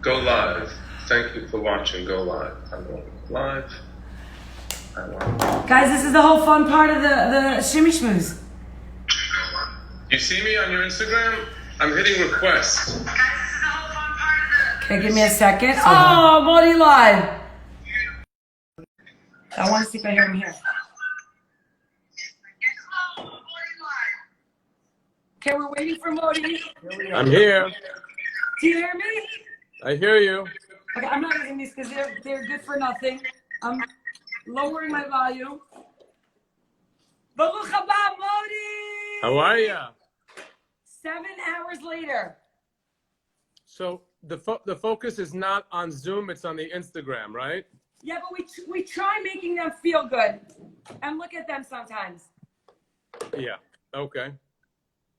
Go live. Thank you for watching. Go live. I'm going live. Guys, this is the whole fun part of the shimmy schmooze. You see me on your Instagram? I'm hitting request. Okay, give me a second. Oh, Modi live. I want to see if I hear him here. Okay, we're waiting for Modi. I'm here. Do you hear me? I hear you. Okay, I'm not using these because they're good for nothing. I'm lowering my volume. Baruch haba, Modi! How are you? 7 hours later. So the focus is not on Zoom, it's on the Instagram, right? Yeah, but we try making them feel good and look at them sometimes. Yeah. Okay.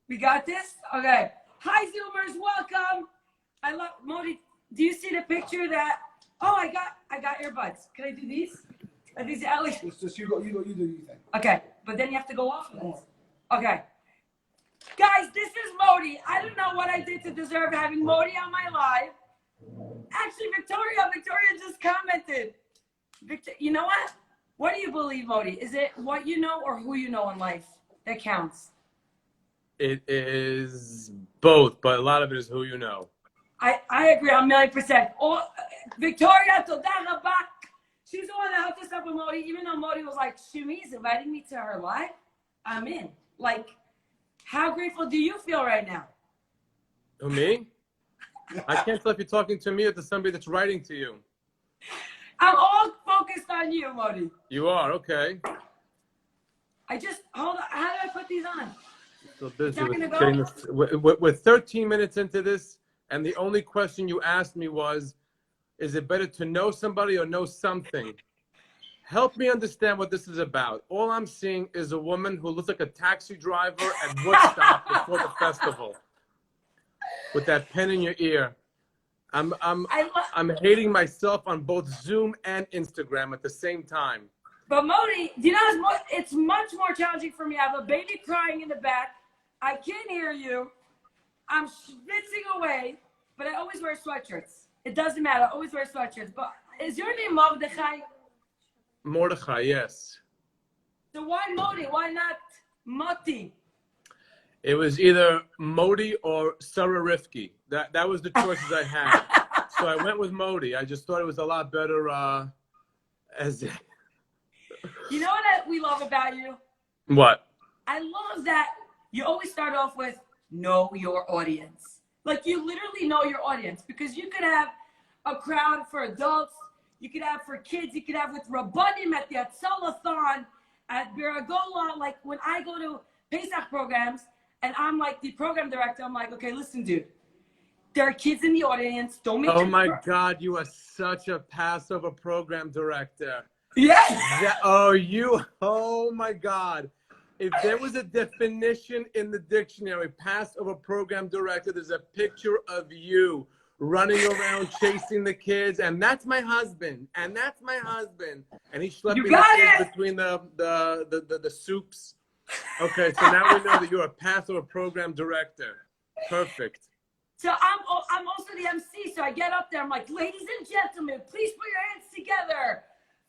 We got this? Okay. Hi, Zoomers. Welcome. I love Modi. Do you see the picture that? Oh, I got earbuds. Can I do these? Are these Ellie? It's just you do your thing. Okay, but then you have to go off of this. Okay. Guys, this is Modi. I don't know what I did to deserve having Modi on my live. Actually, Victoria just commented. You know what? What do you believe, Modi? Is it what you know or who you know in life that counts? It is both, but a lot of it is who you know. I agree 1,000,000%. Oh, Victoria, toda rabba. She's the one that hooked us up with Modi, even though Modi was like, Shimi's inviting me to her live. I'm in. Like, how grateful do you feel right now? Who, me? I can't tell if you're talking to me or to somebody that's writing to you. I'm all focused on you, Modi. You are, okay. Hold on. How do I put these on? So busy It's with not getting gonna this. We're 13 minutes into this, and the only question you asked me was, is it better to know somebody or know something? Help me understand what this is about. All I'm seeing is a woman who looks like a taxi driver at Woodstock before the festival, with that pen in your ear. I'm hating myself on both Zoom and Instagram at the same time. But Modi, do you know it's much more challenging for me. I have a baby crying in the back. I can't hear you. I'm schwitzing away, but I always wear sweatshirts. It doesn't matter. I always wear sweatshirts. But is your name Mordechai? Mordechai, yes. So why Modi? Why not Moti? It was either Modi or Sarah Rifki. That was the choices I had. So I went with Modi. I just thought it was a lot better as... You know what we love about you? What? I love that you always start off with know your audience. Like you literally know your audience because you could have a crowd for adults, you could have for kids, you could have with Rabbanim at the Atzalathon, at Biragola. Like when I go to Pesach programs and I'm like the program director, I'm like, okay, listen, dude, there are kids in the audience. Don't make Oh my God, you are such a Passover program director. Yes. Oh my God. If there was a definition in the dictionary, Passover program director, there's a picture of you running around chasing the kids, and that's my husband, and that's my husband, and he's schlepping the kids between the soups. Okay, so now we know that you're a Passover program director. Perfect. So I'm also the MC, so I get up there, I'm like, ladies and gentlemen, please put your hands together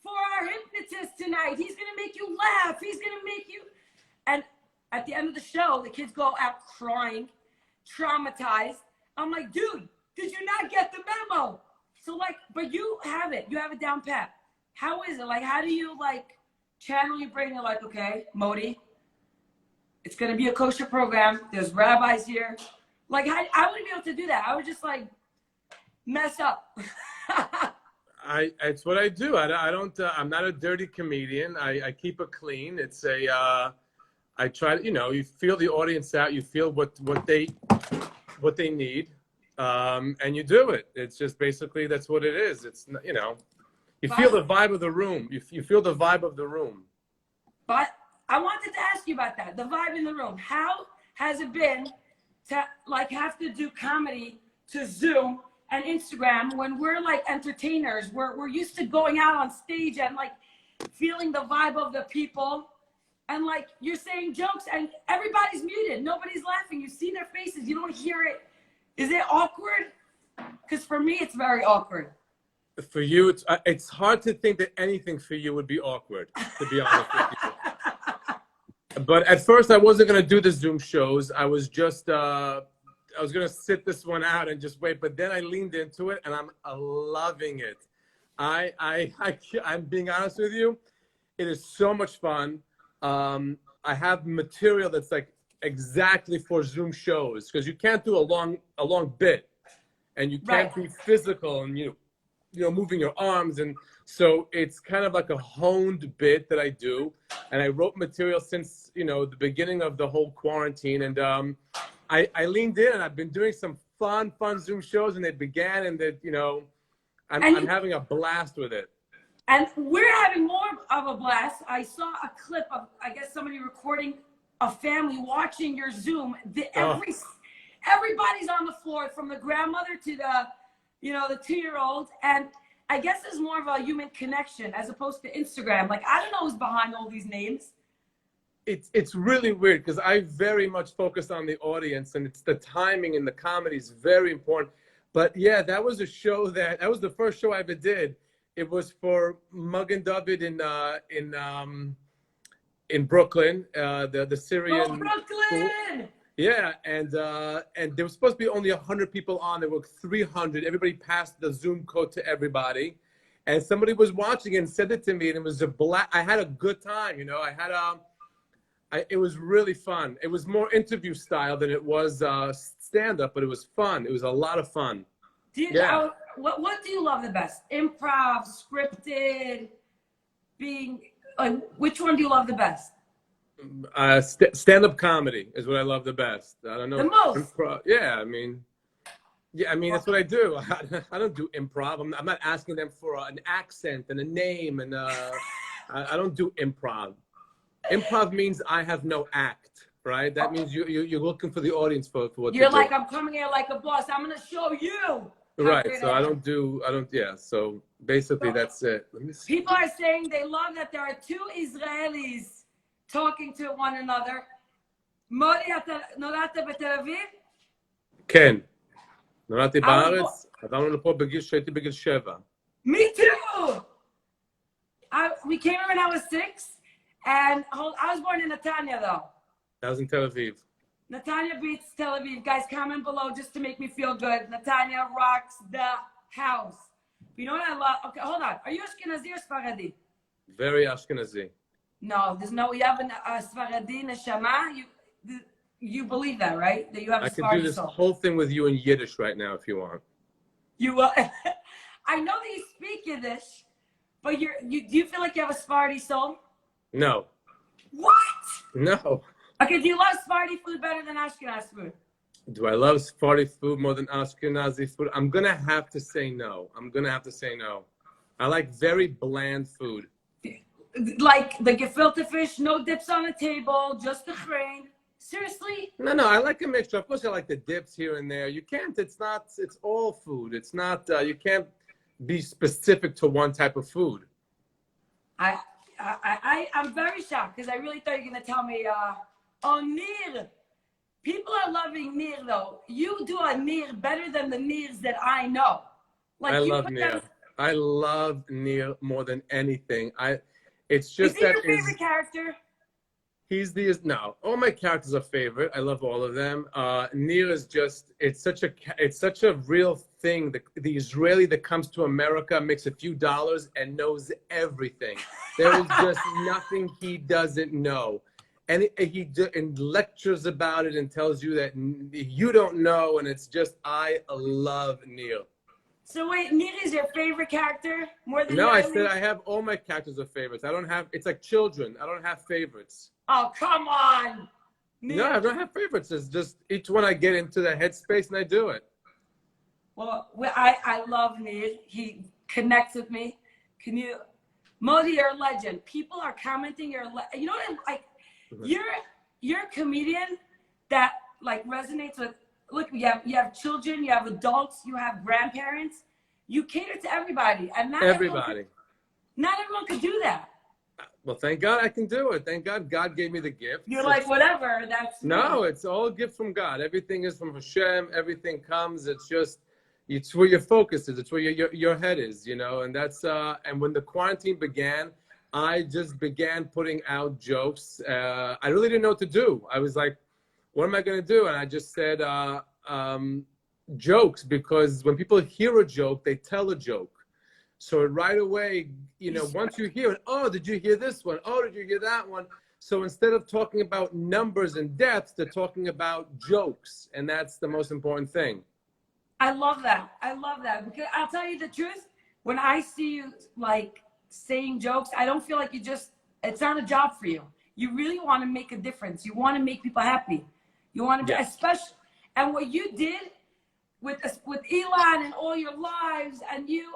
for our hypnotist tonight. He's gonna make you laugh. He's gonna make you. And at the end of the show, the kids go out crying, traumatized. I'm like, dude, did you not get the memo? So like, but you have it. You have it down pat. How is it? Like, how do you like channel your brain? You're like, okay, Modi, it's gonna be a kosher program. There's rabbis here. Like, I wouldn't be able to do that. I would just like mess up. It's what I do. I don't. I'm not a dirty comedian. I keep it clean. It's a. I try to. You feel the audience out. You feel what they need, and you do it. It's just basically that's what it is. It's you feel the vibe of the room. You feel the vibe of the room. But I wanted to ask you about that. The vibe in the room. How has it been to like have to do comedy to Zoom and Instagram when we're like entertainers? We're used to going out on stage and like feeling the vibe of the people, and like you're saying jokes and everybody's muted, nobody's laughing, you see their faces, you don't hear it. Is it awkward? Because for me, it's very awkward. For you, it's hard to think that anything for you would be awkward, to be honest with you. But at first, I wasn't going to do the Zoom shows. I was just, I was going to sit this one out and just wait. But then I leaned into it, and I'm loving it. I'm being honest with you. It is so much fun. I have material that's like exactly for Zoom shows because you can't do a long bit, and you can't be physical and you know moving your arms, and so it's kind of like a honed bit that I do. And I wrote material since the beginning of the whole quarantine, and I leaned in, and I've been doing some fun Zoom shows, and they began, and that I'm having a blast with it. And we're having more of a blast. I saw a clip of, I guess, somebody recording a family watching your Zoom. Everybody's on the floor, from the grandmother to the 2-year-old. And I guess there's more of a human connection as opposed to Instagram. Like, I don't know who's behind all these names. It's really weird because I very much focus on the audience, and it's the timing and the comedy is very important. But yeah, that was a show that was the first show I ever did. It was for Magen David in Brooklyn, the Syrian. Oh, Brooklyn! Yeah, and there was supposed to be only 100 people on. There were 300. Everybody passed the Zoom code to everybody, and somebody was watching and sent it to me, and it was I had a good time. It was really fun. It was more interview style than it was stand up, but it was fun. It was a lot of fun. What do you love the best? Improv, scripted, which one do you love the best? Stand-up comedy is what I love the best. I don't know. The most? Improv, I mean, that's what I do. I don't do improv. I'm not asking them for an accent and a name, and I don't do improv. Improv means I have no act, right? That means you're looking for the audience for what you're like, I'm coming here like a boss. I'm going to show you. Right, so I don't, so basically that's it. Let me see. People are saying they love that there are two Israelis talking to one another. Modi, נולדת בתל אביב? כן. נולדתי בארץ, עברנו לפה כשהייתי בגיל 7. Me too! We came here when I was 6, and I was born in Netanya, though. I was in Tel Aviv. Netanya beats Tel Aviv. Guys, comment below just to make me feel good. Netanya rocks the house. You know what I love? Okay, hold on. Are you Ashkenazi or Sfaradi? Very Ashkenazi. No, you have a Sfaradi neshama. You believe that, right? That you have a Sfaradi soul. I can do this whole thing with you in Yiddish right now if you want. You will. I know that you speak Yiddish, but do you feel like you have a Sfaradi soul? No. What? No. Okay, do you love Sephardi food better than Ashkenazi food? Do I love Sephardi food more than Ashkenazi food? I'm going to have to say no. I like very bland food. Like the gefilte fish, no dips on the table, just the grain. Seriously? No, I like a mixture. Of course, I like the dips here and there. You can't, it's all food. It's not, you can't be specific to one type of food. I'm very shocked because I really thought you were going to tell me, nir. People are loving nir, though. You do a nir better than the nirs that I know. Like, I love nir. I love nir more than anything. It's just that. Is he your favorite character? No. All my characters are favorite. I love all of them. Nir is just. It's such a real thing. The Israeli that comes to America, makes a few dollars, and knows everything. There is just nothing he doesn't know. And he lectures about it and tells you that you don't know, and it's just, I love Neil. So wait, Neil is your favorite character more than? No, I said I have all my characters are favorites. I don't have. It's like children. I don't have favorites. Oh, come on. Neil. No, I don't have favorites. It's just each one I get into the headspace and I do it. Well, I love Neil. He connects with me. Can you, Modi, you're a legend. People are commenting. You know what? Like. You're a comedian that like resonates with. Look, you have children, you have adults, you have grandparents. You cater to everybody, and not everybody could do that. Well, thank God I can do it. Thank God gave me the gift. You're like, whatever. That's no, it's all a gift from God. Everything is from Hashem. Everything comes. It's just, it's where your focus is. It's where your head is, you know. And that's and when the quarantine began, I just began putting out jokes. I really didn't know what to do. I was like, what am I going to do? And I just said jokes, because when people hear a joke, they tell a joke. So right away, you know, once you hear it, oh, did you hear this one? Oh, did you hear that one? So instead of talking about numbers and depth, they're talking about jokes. And that's the most important thing. I love that. I love that. Because I'll tell you the truth, when I see you like saying jokes, I don't feel like it's not a job for you. You really want to make a difference. You want to make people happy. You want to, especially, and what you did with Elon and all your lives, and you,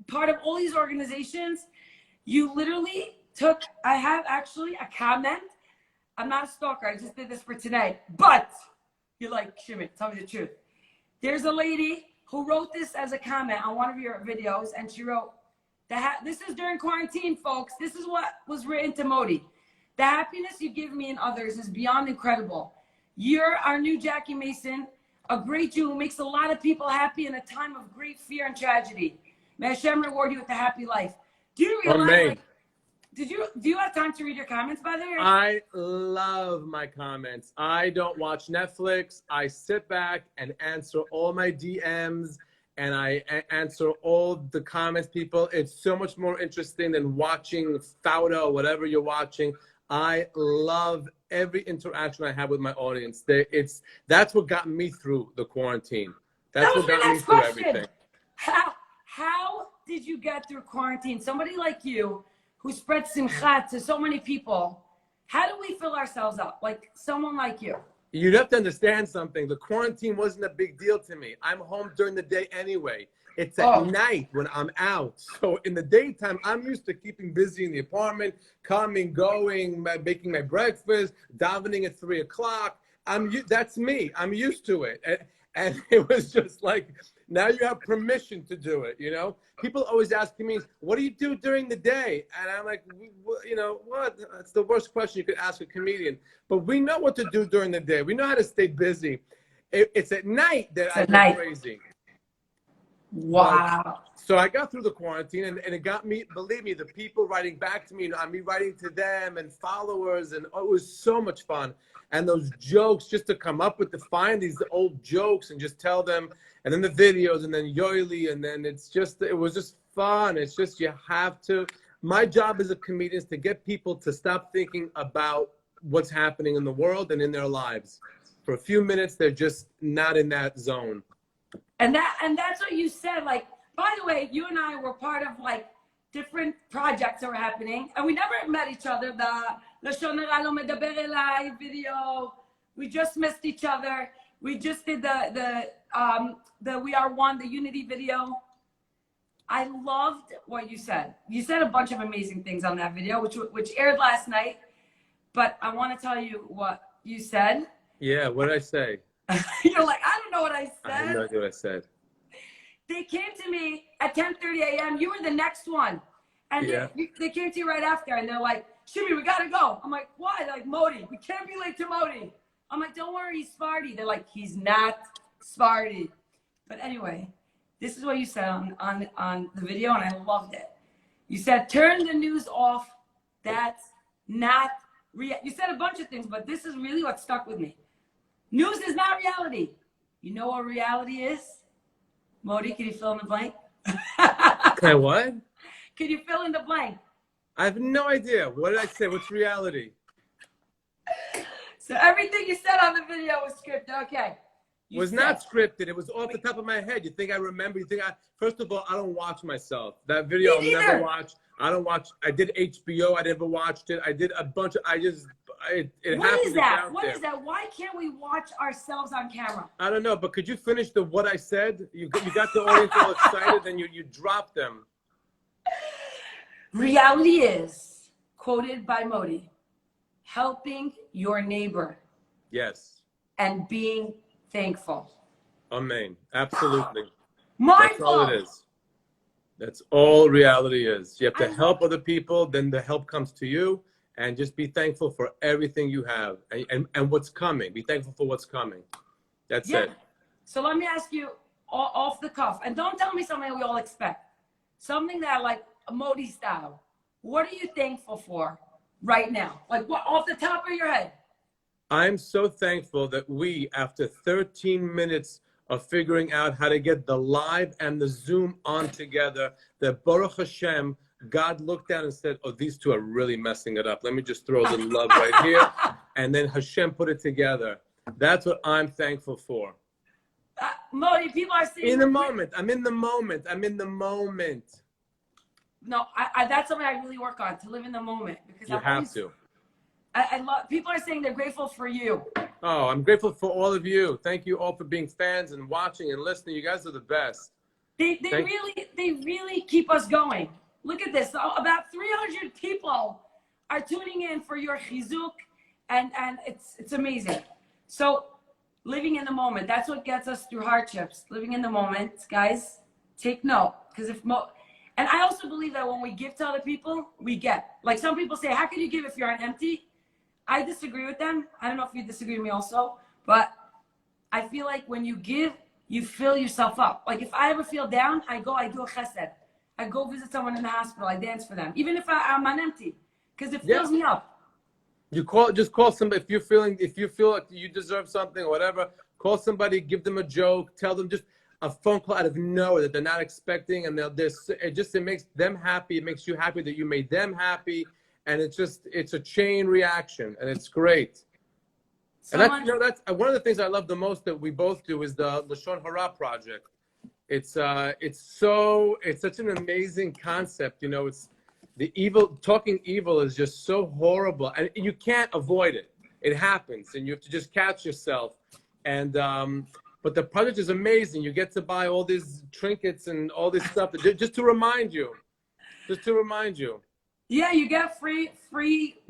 part of all these organizations, you literally took, I have actually a comment. I'm not a stalker. I just did this for tonight. But you're like, Shimi, tell me the truth. There's a lady who wrote this as a comment on one of your videos, and she wrote, this is during quarantine, folks. This is what was written to Modi. The happiness you give me and others is beyond incredible. You're our new Jackie Mason, a great Jew who makes a lot of people happy in a time of great fear and tragedy. May Hashem reward you with a happy life. Do you realize, like, do you have time to read your comments, by the way? I love my comments. I don't watch Netflix. I sit back and answer all my DMs, and I answer all the comments, people. It's so much more interesting than watching Fauda or whatever you're watching. I love every interaction I have with my audience. That's what got me through the quarantine. That's what got me through everything. How did you get through quarantine? Somebody like you who spread simcha to so many people. How do we fill ourselves up? Like someone like you. You'd have to understand something. The quarantine wasn't a big deal to me. I'm home during the day anyway. It's at night when I'm out. So in the daytime, I'm used to keeping busy in the apartment, coming, going, making my breakfast, davening at 3 o'clock. That's me. I'm used to it. And it was just like, now you have permission to do it, you know? People always ask me, what do you do during the day? And I'm like, you know, what? That's the worst question you could ask a comedian. But we know what to do during the day. We know how to stay busy. It's at night that I go crazy. Wow. So I got through the quarantine, and it got me, believe me, the people writing back to me, me writing to them, and followers, and it was so much fun. And those jokes, just to come up with, to find these old jokes and just tell them, and then the videos, and then Yoili, and then it was just fun. It's just, you have to, my job as a comedian is to get people to stop thinking about what's happening in the world and in their lives. For a few minutes, they're just not in that zone. And that's what you said. Like, by the way, you and I were part of like different projects that were happening, and we never met each other. The Lashon Hara Lo Medaber Elai video, we just missed each other. We just did the We Are One, the Unity video. I loved what you said. You said a bunch of amazing things on that video, which aired last night. But I want to tell you what you said. Yeah, what did I say? You're like, I don't know what I said. I have no idea what I said. They came to me at 10:30 a.m. You were the next one. And they came to you right after. And they're like, Shimi, we got to go. I'm like, why? They're like, Modi. We can't be late to Modi. I'm like, don't worry, he's Sfardi. They're like, he's not Sfardi. But anyway, this is what you said on the video, and I loved it. You said, turn the news off. That's not real. You said a bunch of things, but this is really what stuck with me. News is not reality. You know what reality is? Modi, can you fill in the blank? Can I what? Can you fill in the blank? I have no idea. What did I say? What's reality? So everything you said on the video was scripted. Okay. It was not scripted. It was off the top of my head. You think I remember? You think first of all, I don't watch myself. That video I'll never watch. I don't watch. I did HBO. I never watched it. I did a bunch of, What is that? What is that? Why can't we watch ourselves on camera? I don't know, but could you finish what I said? You got the audience all excited, then you dropped them. Reality is, quoted by Modi, helping your neighbor. Yes. And being thankful. Amen. Absolutely. Mindful. That's all it is. That's all reality is. You have to help other people, then the help comes to you, and just be thankful for everything you have and what's coming. Be thankful for what's coming. That's it. So let me ask you, off the cuff, and don't tell me something that we all expect. Something that like a Modi style. What are you thankful for right now? Like what off the top of your head? I'm so thankful that we, after 13 minutes of figuring out how to get the live and the Zoom on together, that Baruch Hashem, God looked down and said, oh, these two are really messing it up. Let me just throw a little love right here. And then Hashem put it together. That's what I'm thankful for. Modi, people are saying in the moment. I'm in the moment. I'm in the moment. No, that's something I really work on, to live in the moment. Because you have to. I love, people are saying they're grateful for you. Oh, I'm grateful for all of you. Thank you all for being fans and watching and listening. You guys are the best. They really keep us going. Look at this. About 300 people are tuning in for your chizuk, and it's amazing. So living in the moment, that's what gets us through hardships. Living in the moment, guys, take note. Because and I also believe that when we give to other people, we get. Like some people say, how can you give if you're on empty? I disagree with them. I don't know if you disagree with me also, but I feel like when you give, you fill yourself up. Like if I ever feel down, I do a chesed. I go visit someone in the hospital. I dance for them, even if I'm on empty, because it fills me up. Just call somebody if you feel like you deserve something or whatever. Call somebody, give them a joke, tell them just a phone call out of nowhere that they're not expecting, and it makes them happy. It makes you happy that you made them happy, and it's a chain reaction, and it's great. And that's one of the things I love the most that we both do is the Lashon Hara project. It's such an amazing concept. It's the evil. Talking evil is just so horrible, and you can't avoid it. It happens, and you have to just catch yourself. And but the project is amazing. You get to buy all these trinkets and all this stuff just to remind you. Yeah, you get free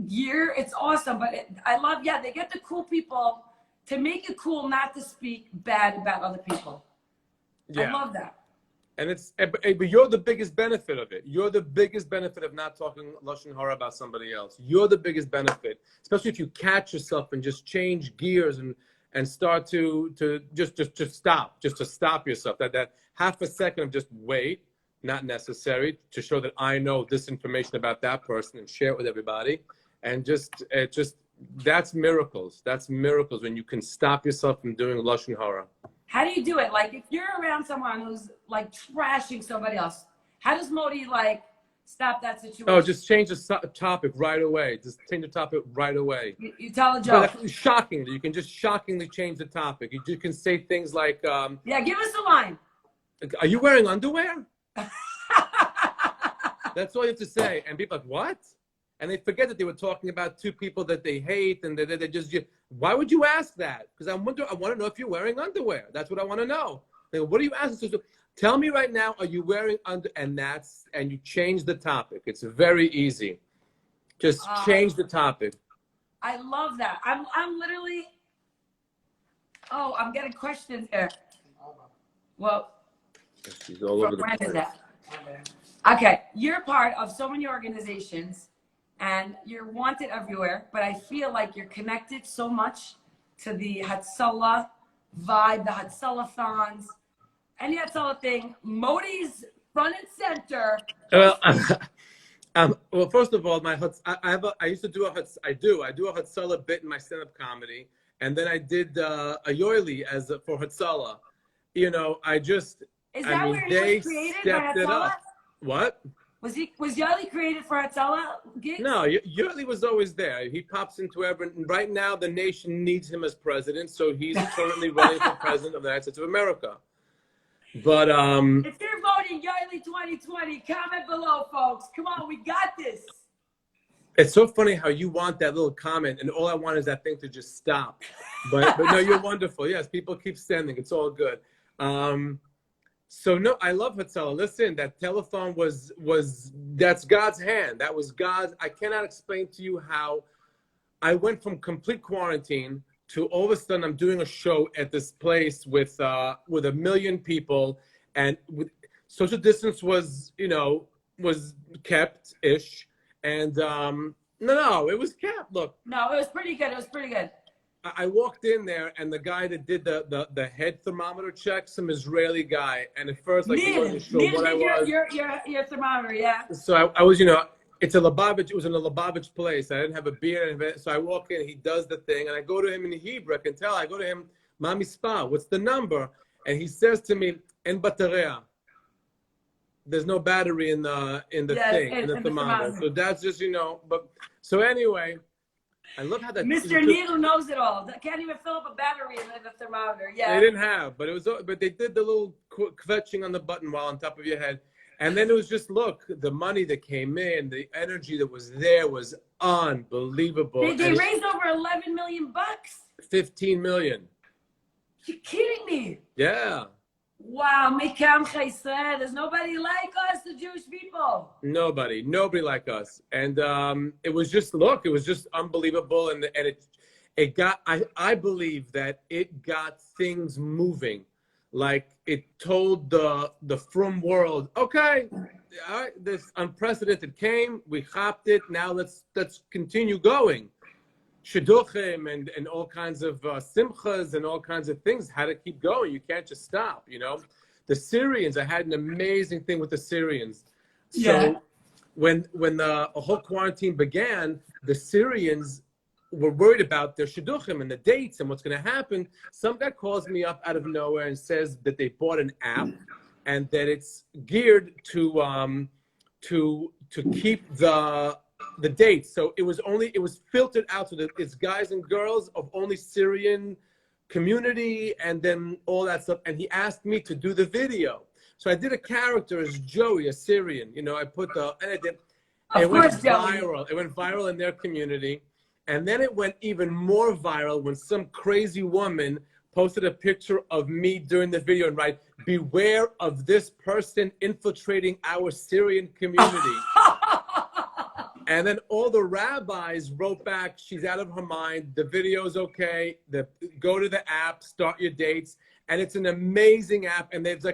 gear. It's awesome. But I love, they get the cool people to make it cool not to speak bad about other people. Yeah. I love that. And but you're the biggest benefit of it. You're the biggest benefit of not talking Lashon Hara about somebody else. You're the biggest benefit, especially if you catch yourself and just change gears and start to just stop yourself. That half a second of just wait. Not necessary, to show that I know this information about that person and share it with everybody. And that's miracles. That's miracles when you can stop yourself from doing Lashon Hara. How do you do it? Like if you're around someone who's like trashing somebody else, how does Modi like stop that situation? Oh, just change the topic right away. Just change the topic right away. You tell a joke. Shockingly, you can just shockingly change the topic. You can say things like, give us a line. Are you wearing underwear? That's all you have to say, and people are like, what? And they forget that they were talking about two people that they hate, and they just. Why would you ask that? Because I want to know if you're wearing underwear. That's what I want to know. They go, what are you asking? So tell me right now, are you wearing and you change the topic. It's very easy. Just change the topic. I love that. I'm literally. Oh, I'm getting questions here. Well. She's all over the place. When is that? Okay, you're part of so many organizations and you're wanted everywhere, but I feel like you're connected so much to the Hatzalah vibe, the Hatzalah-thons, any Hatzalah thing. Modi's front and center. Well, first of all, I used to do a Hatzalah bit in my stand-up comedy, and then I did a Yoeli for Hatzalah. Is that where he was created for Hatzalah? What? Was Yoeli created for Hatzalah gigs? No, Yoeli was always there. He pops into everyone. Right now, the nation needs him as president, so he's currently running for president of the United States of America. But if you're voting Yoeli 2020, comment below, folks. Come on, we got this. It's so funny how you want that little comment, and all I want is that thing to just stop. But no, you're wonderful. Yes, people keep sending. It's all good. So no, I love Hatzalah. Listen, that telethon that's God's hand. That was God's. I cannot explain to you how I went from complete quarantine to all of a sudden I'm doing a show at this place with 1 million people, and social distance was kept-ish, and no, it was kept. Look. No, it was pretty good. I walked in there, and the guy that did the head thermometer check, some Israeli guy, and at first, like, he wasn't sure Nir what I did was. your thermometer, yeah. So I was, you know, it's a Lubavitch. It was in a Lubavitch place. I didn't have a beer, so I walk in. He does the thing, and I go to him in Hebrew. I can tell. I go to him, Mami Spa. What's the number? And he says to me, "En bateria." There's no battery in the thing, in the thermometer. So that's just, you know. But so anyway, I love how that Mr. Needle knows it all. Can't even fill up a battery in the thermometer. Yeah. They didn't have, but they did the little kvetching on the button while on top of your head. And then it was just, look, the money that came in, the energy that was there was unbelievable. They raised over 11 million bucks. 15 million. You're kidding me? Yeah. Wow, Mekamcha Israel. There's nobody like us, the Jewish people. Nobody like us. And it was just, look, it was just unbelievable. And it got, I believe that it got things moving. Like, it told the frum world, okay, all right, this unprecedented came, we hopped it, now let's continue going. Shidduchim and all kinds of simchas and all kinds of things had to keep going. You can't just stop, you know. The Syrians, I had an amazing thing with the Syrians. So when the whole quarantine began, the Syrians were worried about their shidduchim and the dates and what's going to happen. Some guy calls me up out of nowhere and says that they bought an app and that it's geared to keep the dates. So it was filtered out so that it's guys and girls of only Syrian community and then all that stuff. And he asked me to do the video. So I did a character as Joey, a Syrian. You know, I put it went viral. It went viral in their community. And then it went even more viral when some crazy woman posted a picture of me during the video and write, "Beware of this person infiltrating our Syrian community." And then all the rabbis wrote back, "She's out of her mind. The video's okay. Go to the app, start your dates." And it's an amazing app. And they've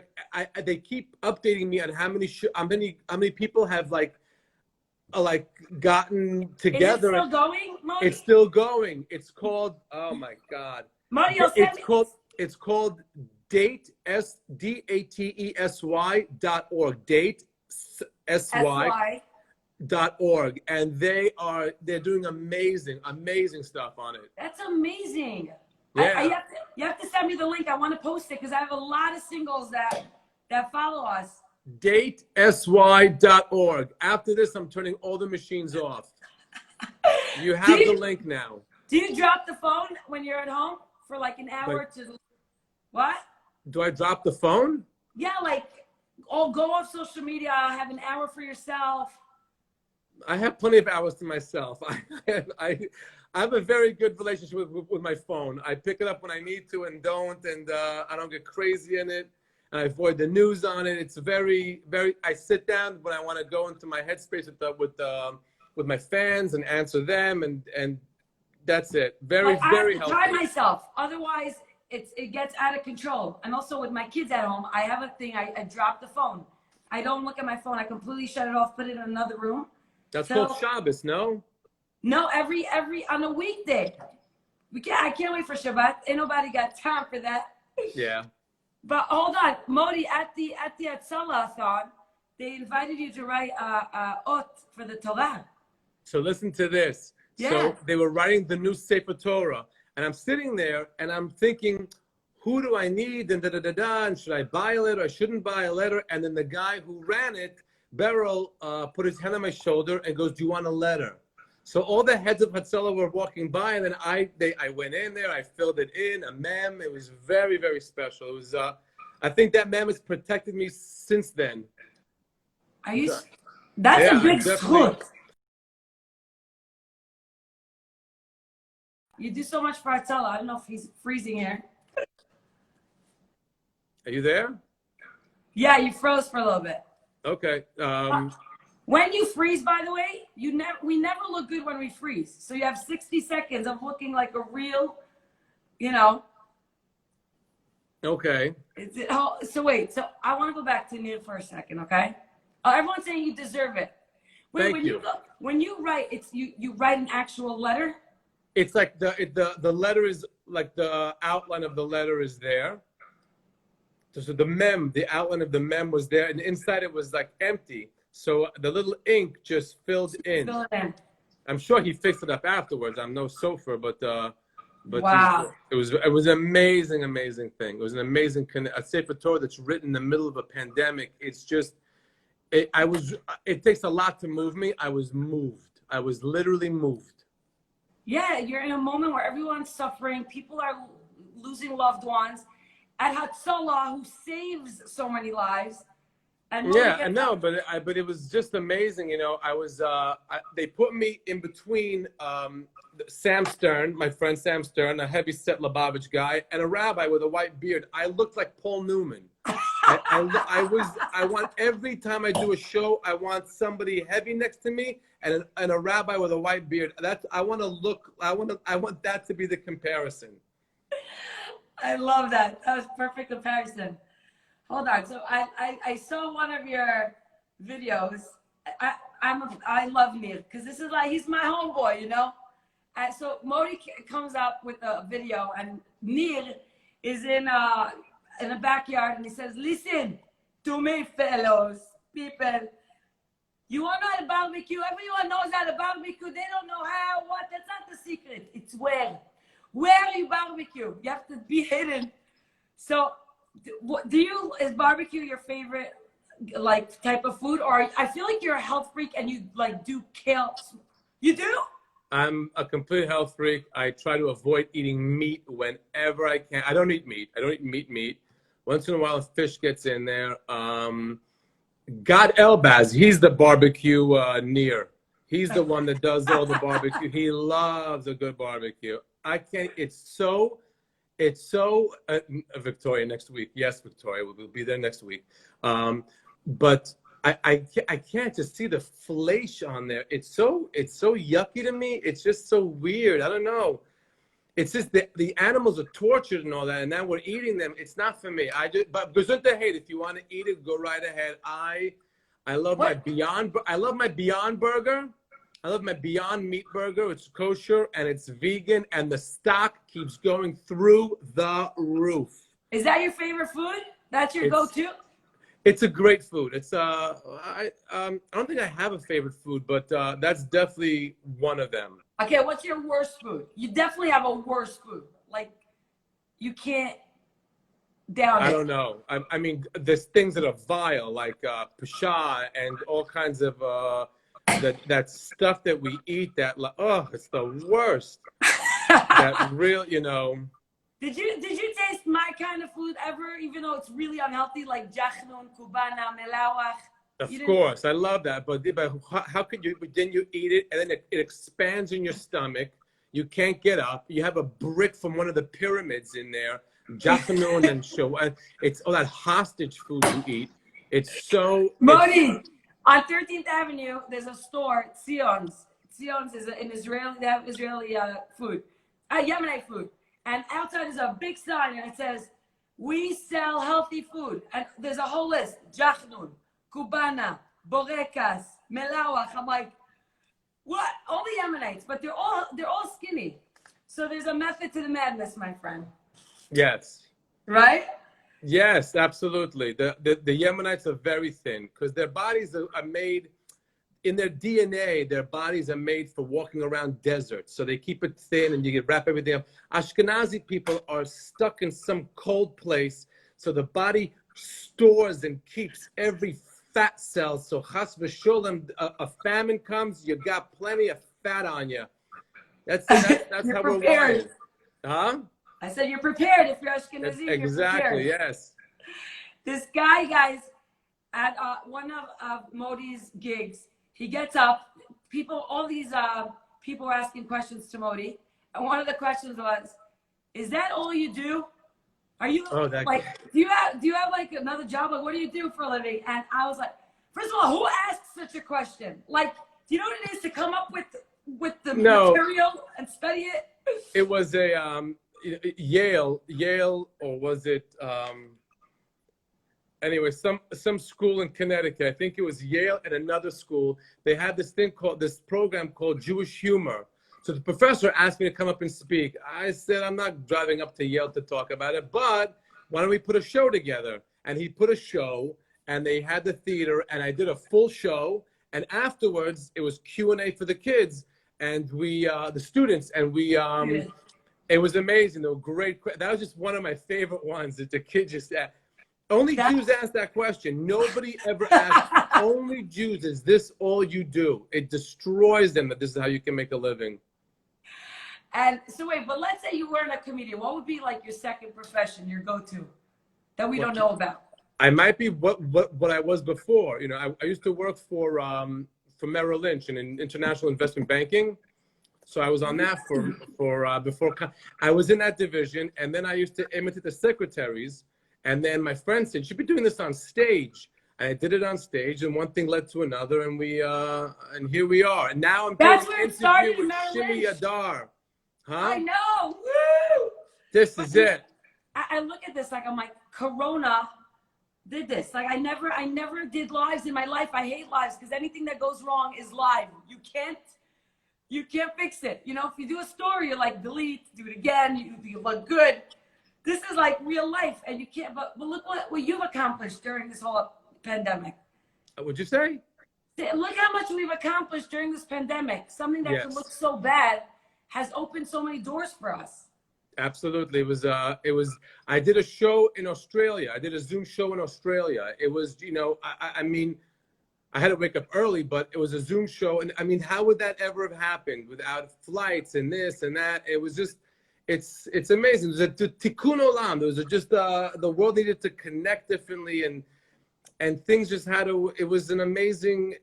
they keep updating me on how many people have gotten together. Is it still going, Modi? It's still going. It's called, oh my God. Modi, It's called Date, DATESY.org. Date, SY.org. And they're doing amazing stuff on it. That's amazing. Yeah. You have to send me the link. I want to post it because I have a lot of singles that follow us. DateSY.org. After this, I'm turning all the machines off. You have the link now. Do you drop the phone when you're at home for like an hour what? Do I drop the phone? Yeah, go off social media, have an hour for yourself. I have plenty of hours to myself. I have a very good relationship with my phone. I pick it up when I need to and don't, and I don't get crazy in it. And I avoid the news on it. It's very, very. I sit down when I want to go into my headspace with my fans and answer them, and that's it. Very healthy. I have to try myself. Otherwise, it gets out of control. And also with my kids at home, I have a thing. I drop the phone. I don't look at my phone. I completely shut it off. Put it in another room. That's called Shabbos, no? No, every on a weekday. I can't wait for Shabbat. Ain't nobody got time for that. Yeah. But hold on, Modi, at the Atzalathon, they invited you to write ot for the Torah. So listen to this. Yeah. So they were writing the new Sefer Torah, and I'm sitting there and I'm thinking, who do I need? And and should I buy a letter? I shouldn't buy a letter. And then the guy who ran it, Beryl, put his hand on my shoulder and goes, "Do you want a letter?" So all the heads of Hatzalah were walking by, and then I went in there, I filled it in, a mem. It was very, very special. It was, I think that mem has protected me since then. Are you? That's a big zchut. You do so much for Hatzalah. I don't know if he's freezing here. Are you there? Yeah, you froze for a little bit. Okay. When you freeze, by the way, we never look good when we freeze. So you have 60 seconds of looking like a real, you know. Okay. So wait. So I want to go back to Neil for a second, okay? Everyone's saying you deserve it. Thank you. When you write, you write an actual letter. It's like the letter is like the outline of the letter is there. So the outline of the mem was there, and inside it was like empty. So the little ink just filled in. Fill it in. I'm sure he fixed it up afterwards. I'm no sofer, but Wow. it was an amazing thing. It was an amazing a Sefer Torah that's written in the middle of a pandemic. It's just it takes a lot to move me. I was moved. I was literally moved. Yeah, you're in a moment where everyone's suffering. People are losing loved ones. At Hatzalah, who saves so many lives. And Yeah, I know, but it was just amazing. You know, they put me in between Sam Stern, my friend Sam Stern, a heavy set Lubavitch guy, and a rabbi with a white beard. I looked like Paul Newman. I want every time I do a show, I want somebody heavy next to me and a rabbi with a white beard. I want that to be the comparison. I love that. That was perfect comparison. Hold on. So I saw one of your videos. I love Nir because this is like he's my homeboy, you know. And so Modi comes up with a video, and Nir is in a backyard, and he says, "Listen to me, fellows, people. You want to know how to barbecue? Everyone knows how to barbecue. They don't know how. What? That's not the secret. It's where. Where you barbecue? You have to be hidden. So, is barbecue your favorite like type of food, or I feel like you're a health freak and you like do kale? You do? I'm a complete health freak. I try to avoid eating meat whenever I can. I don't eat meat. I don't eat meat. Once in a while, a fish gets in there. God Elbaz, he's the barbecue Nir. He's the one that does all the barbecue. He loves a good barbecue. I can't. It's so Victoria next week. Yes, Victoria, we'll be there next week. But I can't just see the flesh on there. It's so yucky to me. It's just so weird. I don't know. It's just the animals are tortured and all that, and now we're eating them. It's not for me. But gesundheit, if you want to eat it, go right ahead. I love my Beyond. I love my Beyond Burger. I love my Beyond Meat Burger. It's kosher and it's vegan, and the stock keeps going through the roof. Is that your favorite food? That's your go-to? It's a great food. It's I don't think I have a favorite food, but that's definitely one of them. Okay, what's your worst food? You definitely have a worst food. Like you can't down it. I don't know. I mean, there's things that are vile, like pasha and all kinds of that stuff that we eat. It's the worst. That real, you know. Did you taste my kind of food ever, even though it's really unhealthy, like jachnun, kubana, melawach? Of course, I love that. But how could you? Then you eat it, and then it expands in your stomach. You can't get up. You have a brick from one of the pyramids in there. Jachnun and show. It's all that hostage food you eat. It's so. Modi, on 13th Avenue, there's a store, Tzion's. Tzion's is an Israeli. They have Israeli food, Yemenite food. And outside is a big sign, and it says, "We sell healthy food." And there's a whole list: jachnun, kubana, borekas, melawach. I'm like, what? Only Yemenites, but they're all skinny. So there's a method to the madness, my friend. Yes. Right? Yes, absolutely. The Yemenites are very thin because their bodies are made. In their DNA, their bodies are made for walking around deserts. So they keep it thin and you can wrap everything up. Ashkenazi people are stuck in some cold place. So the body stores and keeps every fat cell. So chas v'sholem, a famine comes, you got plenty of fat on you. That's how we're wired. Huh? I said you're prepared if you're Ashkenazi. Exactly, you're yes. This guy, guys, at one of Modi's gigs, he gets up. All these people were asking questions to Modi, and one of the questions was, "Is that all you do? Are you do you have like another job? Like, what do you do for a living?" And I was like, first of all, who asked such a question? Like, do you know what it is to come up with the material and study it? It was a Yale, or was it? Anyway, some school in Connecticut. I think it was Yale and another school. They had this program called Jewish humor. So the professor asked me to come up and speak. I said, I'm not driving up to Yale to talk about it, but why don't we put a show together? And he put a show, and they had the theater, and I did a full show. And afterwards, it was Q&A for the kids and the students, and it was amazing. They were great. That was just one of my favorite ones that the kids just asked. Only Jews asked that question. Nobody ever asked. Only Jews. Is this all you do? It destroys them that this is how you can make a living. And so wait, but let's say you weren't a comedian. What would be like your second profession, your go-to, that we don't know about? I might be what I was before. You know, I used to work for Merrill Lynch in international investment banking. So I was on that for before I was in that division, and then I used to imitate the secretaries. And then my friend said, "You should be doing this on stage." And I did it on stage, and one thing led to another, and and here we are. And now I'm doing an interview with Shimi Adar. Huh? I know. Woo! This is it. I look at this like I'm like, Corona did this. Like I never did lives in my life. I hate lives because anything that goes wrong is live. You can't fix it. You know, if you do a story, you're like, delete, do it again. You look good. This is like real life, and you can't. But look what you've accomplished during this whole pandemic. What'd you say? Look how much we've accomplished during this pandemic. Something that could look so bad has opened so many doors for us. Absolutely. It was, I did a show in Australia. I did a Zoom show in Australia. It was, you know, I mean, I had to wake up early, but it was a Zoom show. And I mean, how would that ever have happened without flights and this and that? It was just, it's amazing. There's a tikkun olam. There was just, the world needed to connect differently, and things just had to, it was an amazing,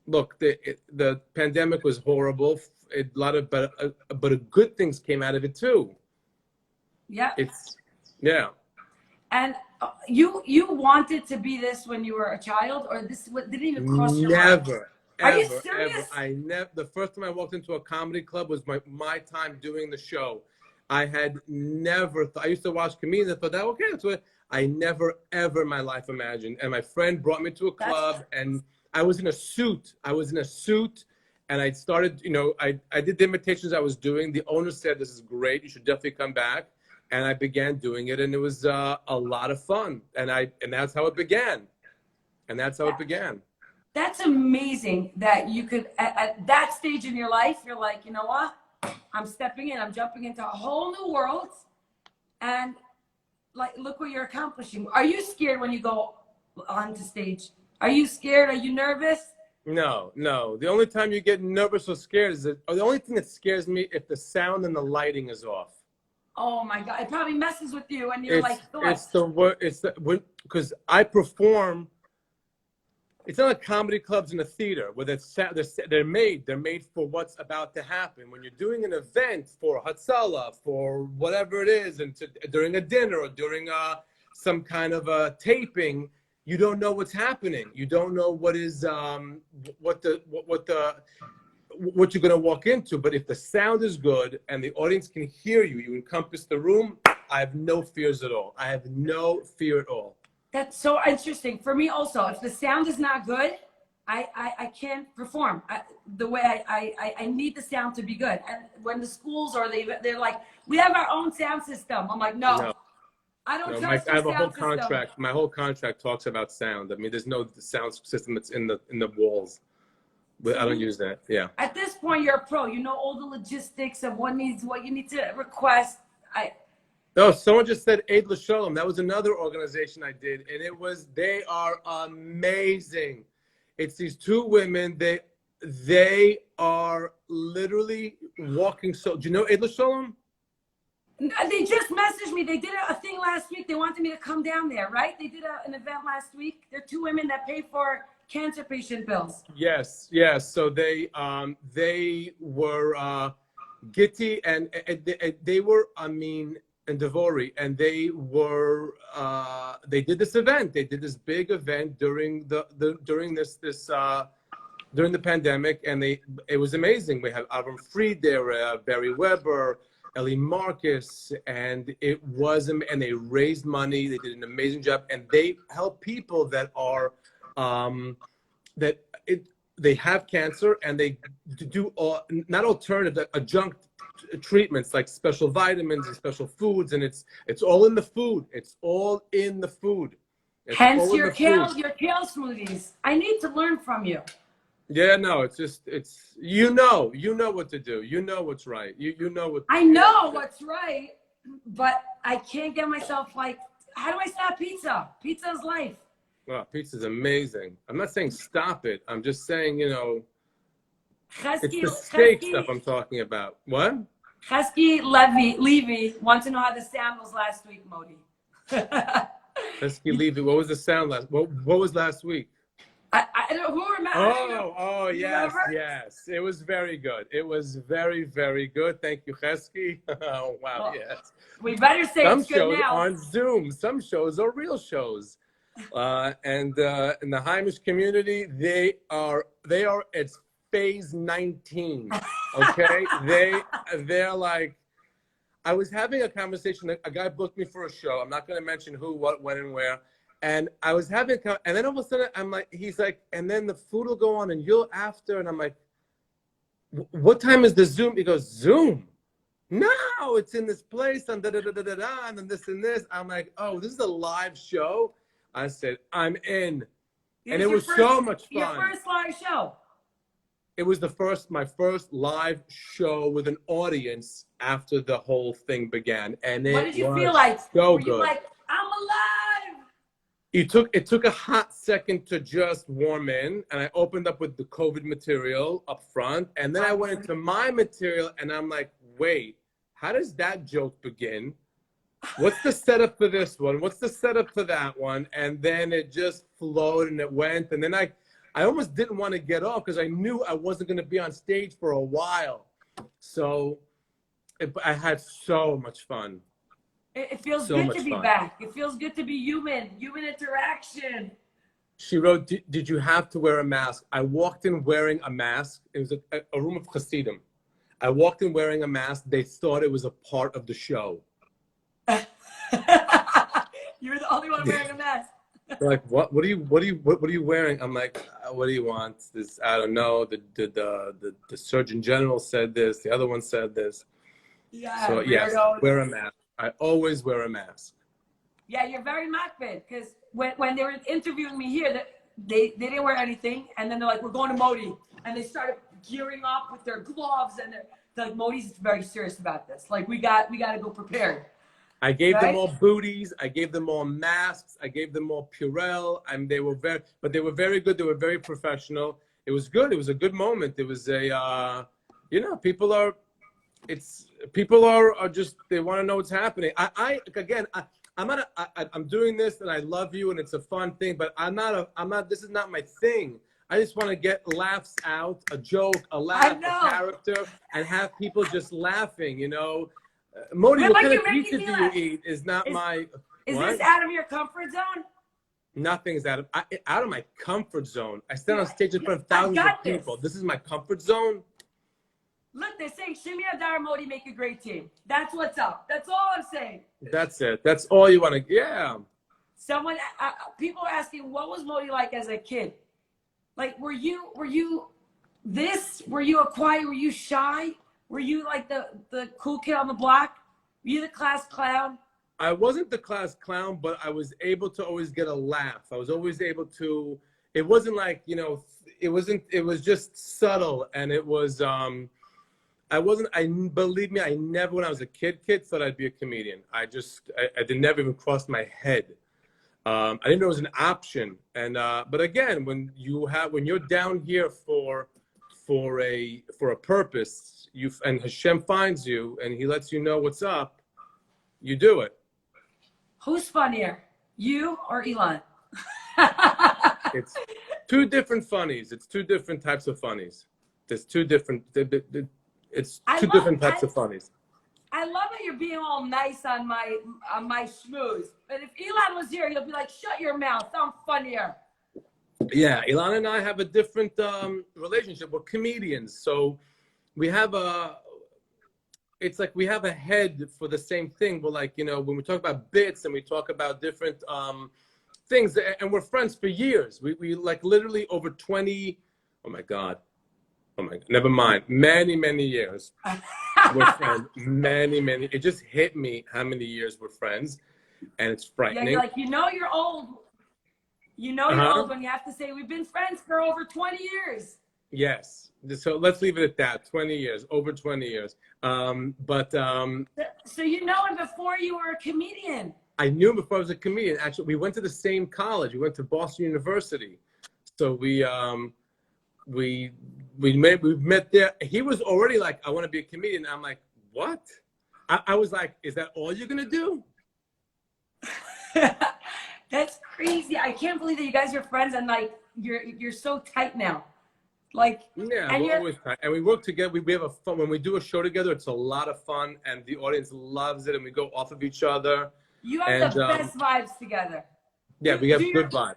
look, the pandemic was horrible. But good things came out of it too. Yeah. Yeah. And you wanted to be this when you were a child, or this didn't even cross your mind? Never. Are you serious? Ever. The first time I walked into a comedy club was my time doing the show. I had never thought. I used to watch comedians. I thought that okay, that's what I never ever in my life imagined. And my friend brought me to a club, and I was in a suit. And I started, you know, I did the imitations I was doing. The owner said, "This is great. You should definitely come back." And I began doing it, and it was a lot of fun. And that's how it began. That's amazing that you could, at that stage in your life, you're like, you know what? I'm stepping in. I'm jumping into a whole new world. And like, look what you're accomplishing. Are you scared when you go onto stage? Are you scared? Are you nervous? No. The only time you get nervous or scared is the only thing that scares me if the sound and the lighting is off. Oh my God! It probably messes with you, and you're like, because I perform. It's not like comedy clubs in a theater where they're made for what's about to happen. When you're doing an event for Hatzalah, for whatever it is, and during a dinner or during some kind of a taping, you don't know what's happening. You don't know what is what you're going to walk into. But if the sound is good and the audience can hear you, you encompass the room. I have no fears at all. I have no fear at all. That's so interesting. For me also, if the sound is not good, I can't perform the way I need the sound to be good. And when the schools they're like, we have our own sound system. I'm like, no. I don't trust I have a whole system. contract. My whole contract talks about sound. I mean, there's no sound system that's in the walls. But I don't use that. Yeah. At this point, you're a pro. You know all the logistics of what you need to request. No, someone just said Eid L'Shalom. That was another organization I did, and they are amazing. It's these two women. They are literally walking. So, do you know Eid L'Shalom? They just messaged me. They did a thing last week. They wanted me to come down there, right? They did an event last week. They're two women that pay for cancer patient bills. Yes. So they were Gitti and they were and Devori, and they did this event. They did this big event during during the pandemic, and it was amazing. We had Avram Fried there, Barry Weber, Ellie Marcus, and and they raised money. They did an amazing job, and they help people that are they have cancer and they do not alternative, adjunct treatments like special vitamins and special foods, and it's all in the food. It's all in the food. It's Hence all in your the food. kale smoothies. I need to learn from you. Yeah, no, it's you know what to do. You know what's right. You know what. I know what's right, but I can't get myself like, how do I stop pizza? Pizza is life. Well, pizza's amazing. I'm not saying stop it. I'm just saying, it's the steak stuff I'm talking about. What? Chesky Levy wants to know how the sound was last week, Modi. Chesky Levy, what was the sound last? What was last week? I don't who remember. Oh, yes, yes. It was very good. It was very, very good. Thank you, Chesky. Oh, wow, well, yes. We better say some it's good shows now. on Zoom. Some shows are real shows. And in the Heimish community, they are it's phase 19. Okay, they're like. I was having a conversation. A guy booked me for a show. I'm not going to mention who, what, when, and where. And I was having, and then all of a sudden, I'm like, he's like, and then the food will go on, and you'll after, and I'm like, what time is the Zoom? He goes, Zoom? No, it's in this place, and da-da-da-da-da-da, and then this and this. I'm like, oh, this is a live show? I said, I'm in. And it was so much fun. Your first live show. It was my first live show with an audience after the whole thing began. And what did you feel like? So Were good. You like, I'm alive? It took a hot second to just warm in, and I opened up with the COVID material up front, and then I went into my material, and I'm like, wait, how does that joke begin? What's the setup for this one? What's the setup for that one? And then it just flowed and it went, and then I almost didn't want to get off because I knew I wasn't going to be on stage for a while. So I had so much fun. It feels good to be back. It feels good to be human interaction. She wrote, did you have to wear a mask? I walked in wearing a mask. It was a room of Hasidim. I walked in wearing a mask. They thought it was a part of the show. You were the only one wearing a mask. They're like, what are you wearing? I'm like, what do you want? This, I don't know. The Surgeon General said this. The other one said this. Yeah. So yes, wear a mask. I always wear a mask. Yeah, you're very makbid because when they were interviewing me here, they didn't wear anything, and then they're like, we're going to Modi, and they started gearing up with their gloves, and they're like, Modi's very serious about this. Like we got to go prepared. I gave them all booties. I gave them all masks. I gave them all Purell. And they were very good. They were very professional. It was good. It was a good moment. It was people are just, they want to know what's happening. I'm doing this and I love you and it's a fun thing, but this is not my thing. I just want to get laughs out, a joke, a laugh, a character, and have people just laughing, Modi, what kind of pizza do you eat? Is this out of your comfort zone? Nothing's out of my comfort zone. I stand on stage in front of thousands of people. This is my comfort zone. Look, they're saying Shimi Adar and Modi make a great team. That's what's up. That's all I'm saying. That's it. That's all you want to. Yeah. People are asking, what was Modi like as a kid? Like, were you a quiet? Were you shy? Were you like the cool kid on the block? Were you the class clown? I wasn't the class clown, but I was able to always get a laugh. I was always able to, it wasn't like, it was just subtle. And it was, believe me, I never, when I was a kid thought I'd be a comedian. I did never even cross my head. I didn't know it was an option. And, but again, when you're down here for a purpose, and Hashem finds you and he lets you know what's up, you do it. Who's funnier, you or Elon? It's two different funnies. It's two different types of funnies. There's two different. It's two different types of funnies. I love that you're being all nice on my schmooze. But if Elon was here, he'll be like, "Shut your mouth. I'm funnier." Yeah, Elon and I have a different relationship. We're comedians, so we have it's like we have a head for the same thing. We're like, when we talk about bits and we talk about different things, and we're friends for years. We like literally over 20 Oh my God. Oh my, never mind. Many years we're friends. Many. It just hit me how many years we're friends, and it's Yeah, you're frightening. like, you're old. You're old when you have to say we've been friends for over 20 years. Yes. So let's leave it at that. 20 years, over 20 years. So you know him before you were a comedian. I knew him before I was a comedian. Actually, we went to the same college. We went to Boston University. So we met there. He was already like, I want to be a comedian. I'm like, what? I was like, is that all you're gonna do? That's crazy. I can't believe that you guys are friends and like you're so tight now. Like, Yeah, and we're always tight. And we work together. We have a fun when we do a show together. It's a lot of fun, and the audience loves it. And we go off of each other. you have the best vibes together. Yeah, we have good vibes.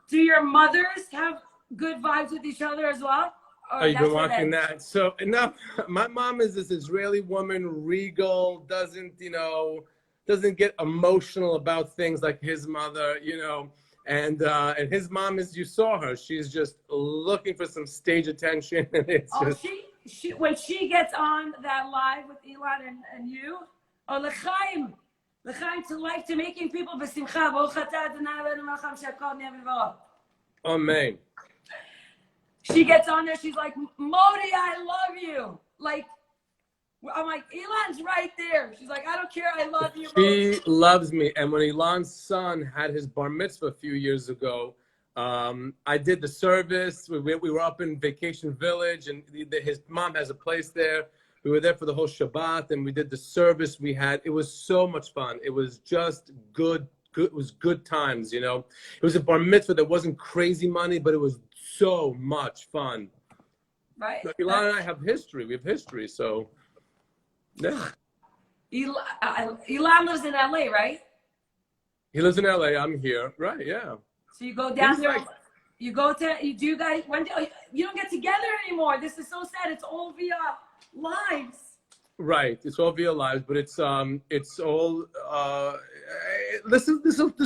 Do your mothers have good vibes with each other as well? Oh, you've been watching that? So no, my mom is this Israeli woman, regal, doesn't get emotional about things like his mother, and his mom is, you saw her, she's just looking for some stage attention, and it's she when she gets on that live with Elon and you, l'chaim to life, to making people b'simcha, amen. She gets on there, she's like, Modi, I love you. Like, I'm like, Elon's right there. She's like, I don't care, I love you, Modi. She loves me. And when Elon's son had his bar mitzvah a few years ago, I did the service. We were up in Vacation Village, and his mom has a place there. We were there for the whole Shabbat, and we did the service. It was so much fun. It was just good. It was good times, It was a bar mitzvah that wasn't crazy money, but it was so much fun. Right. So Elon and I have history. We have history, so yeah. Elon lives in LA, right? He lives in LA. I'm here. Right, yeah. So you go down there. You do guys, you don't get together anymore. This is so sad. It's all via lives. Right. It's all via lives, but it's all this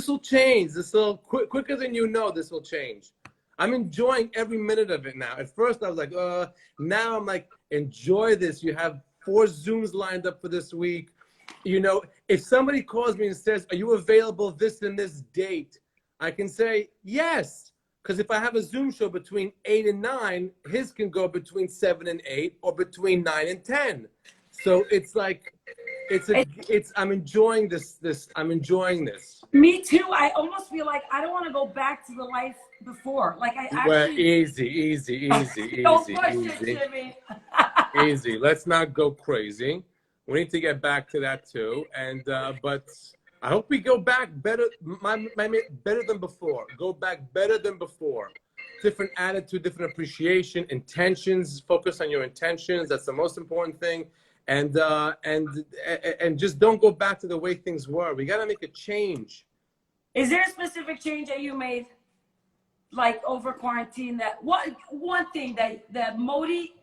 will change. This will quicker than this will change. I'm enjoying every minute of it now. At first I was like, now I'm like, enjoy this. You have 4 Zooms lined up for this week. If somebody calls me and says, are you available this and this date? I can say yes. Because if I have a Zoom show between 8 and 9, his can go between 7 and 8 or between 9 and 10. So it's like, I'm enjoying this. I'm enjoying this. Me too. I almost feel like I don't want to go back to the life before. Like I actually. Well, easy. Don't push it, Shimi. Easy. Let's not go crazy. We need to get back to that too. And but I hope we go back better. Better than before. Go back better than before. Different attitude, different appreciation, intentions. Focus on your intentions. That's the most important thing. And just don't go back to the way things were. We got to make a change. Is there a specific change that you made, like over quarantine? That one thing that Modi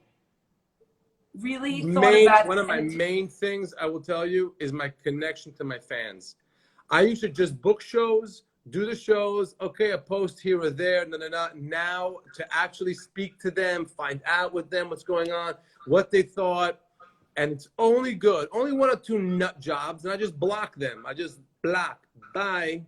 really thought about? One of my main things I will tell you is my connection to my fans. I used to just book shows, do the shows. Okay, a post here or there. Now to actually speak to them, find out with them what's going on, what they thought. And it's only good. Only 1 or 2 nut jobs, and I just block them. I just block. Bye.